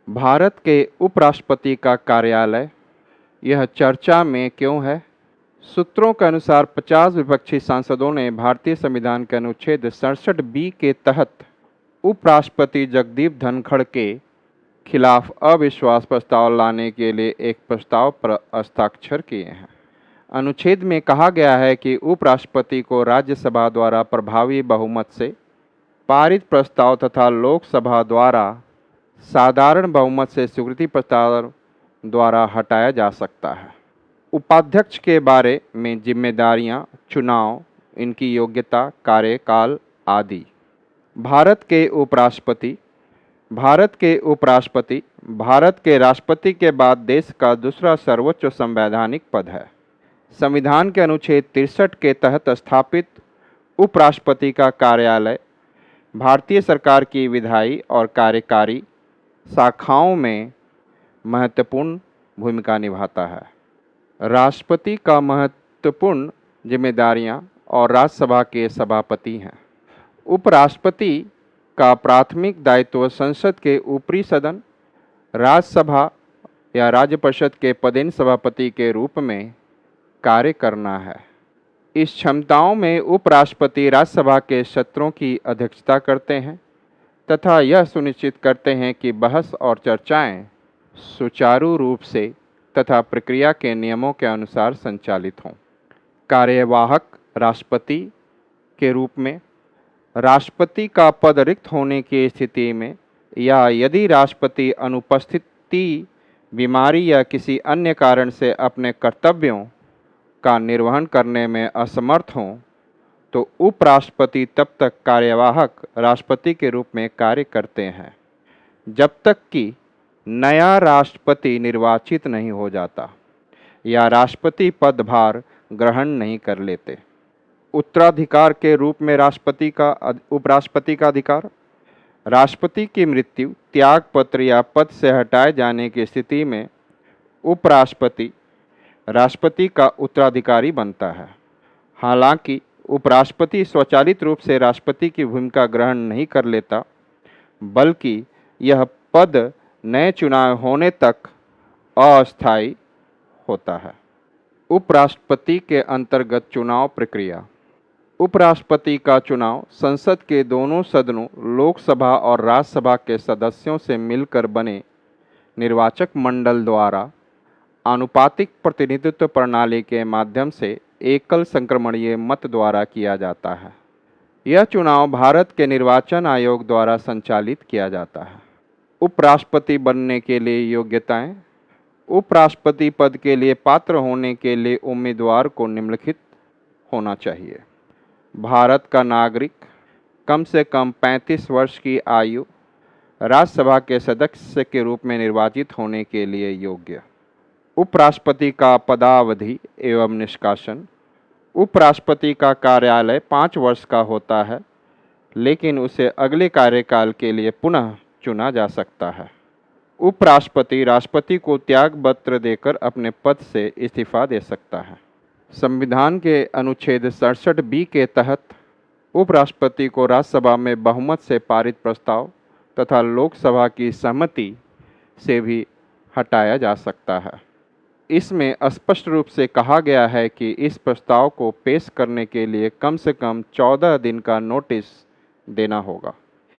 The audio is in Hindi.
भारत के उपराष्ट्रपति का कार्यालय यह चर्चा में क्यों है? सूत्रों के अनुसार 50 विपक्षी सांसदों ने भारतीय संविधान के अनुच्छेद 67 बी के तहत उपराष्ट्रपति जगदीप धनखड़ के खिलाफ अविश्वास प्रस्ताव लाने के लिए एक प्रस्ताव पर हस्ताक्षर किए हैं। अनुच्छेद में कहा गया है कि उपराष्ट्रपति को राज्यसभा द्वारा प्रभावी बहुमत से पारित प्रस्ताव तथा लोकसभा द्वारा साधारण बहुमत से स्वीकृति प्रस्ताव द्वारा हटाया जा सकता है। उपाध्यक्ष के बारे में जिम्मेदारियां, चुनाव, इनकी योग्यता, कार्यकाल आदि। भारत के उपराष्ट्रपति भारत के राष्ट्रपति के बाद देश का दूसरा सर्वोच्च संवैधानिक पद है। संविधान के अनुच्छेद 63 के तहत स्थापित उपराष्ट्रपति का कार्यालय भारतीय सरकार की विधायी और कार्यकारी शाखाओं में महत्वपूर्ण भूमिका निभाता है। राष्ट्रपति का महत्वपूर्ण जिम्मेदारियां और राज्यसभा के सभापति हैं। उपराष्ट्रपति का प्राथमिक दायित्व संसद के ऊपरी सदन, राज्यसभा या राज्य परिषद के पदेन सभापति के रूप में कार्य करना है। इस क्षमताओं में उपराष्ट्रपति राज्यसभा के सत्रों की अध्यक्षता करते हैं तथा यह सुनिश्चित करते हैं कि बहस और चर्चाएं सुचारू रूप से तथा प्रक्रिया के नियमों के अनुसार संचालित हों। कार्यवाहक राष्ट्रपति के रूप में राष्ट्रपति का पद रिक्त होने की स्थिति में या यदि राष्ट्रपति अनुपस्थिति, बीमारी या किसी अन्य कारण से अपने कर्तव्यों का निर्वहन करने में असमर्थ हों तो उपराष्ट्रपति तब तक कार्यवाहक राष्ट्रपति के रूप में कार्य करते हैं जब तक कि नया राष्ट्रपति निर्वाचित नहीं हो जाता या राष्ट्रपति पदभार ग्रहण नहीं कर लेते। उत्तराधिकार के रूप में उपराष्ट्रपति का अधिकार। राष्ट्रपति की मृत्यु, त्यागपत्र या पद से हटाए जाने की स्थिति में उपराष्ट्रपति राष्ट्रपति का उत्तराधिकारी बनता है। हालांकि उपराष्ट्रपति स्वचालित रूप से राष्ट्रपति की भूमिका ग्रहण नहीं कर लेता, बल्कि यह पद नए चुनाव होने तक अस्थायी होता है। उपराष्ट्रपति के अंतर्गत चुनाव प्रक्रिया। उपराष्ट्रपति का चुनाव संसद के दोनों सदनों, लोकसभा और राज्यसभा के सदस्यों से मिलकर बने निर्वाचक मंडल द्वारा आनुपातिक प्रतिनिधित्व प्रणाली के माध्यम से एकल संक्रमणीय मत द्वारा किया जाता है। यह चुनाव भारत के निर्वाचन आयोग द्वारा संचालित किया जाता है। उपराष्ट्रपति बनने के लिए योग्यताएं। उपराष्ट्रपति पद के लिए पात्र होने के लिए उम्मीदवार को निम्नलिखित होना चाहिए। भारत का नागरिक, कम से कम 35 वर्ष की आयु, राज्यसभा के सदस्य के रूप में निर्वाचित होने के लिए योग्य। उपराष्ट्रपति का पदावधि एवं निष्कासन। उपराष्ट्रपति का कार्यालय 5 वर्ष का होता है, लेकिन उसे अगले कार्यकाल के लिए पुनः चुना जा सकता है। उपराष्ट्रपति राष्ट्रपति को त्याग पत्र देकर अपने पद से इस्तीफा दे सकता है। संविधान के अनुच्छेद 67 बी के तहत उपराष्ट्रपति को राज्यसभा में बहुमत से पारित प्रस्ताव तथा लोकसभा की सहमति से भी हटाया जा सकता है। इसमें स्पष्ट रूप से कहा गया है कि इस प्रस्ताव को पेश करने के लिए कम से कम 14 दिन का नोटिस देना होगा।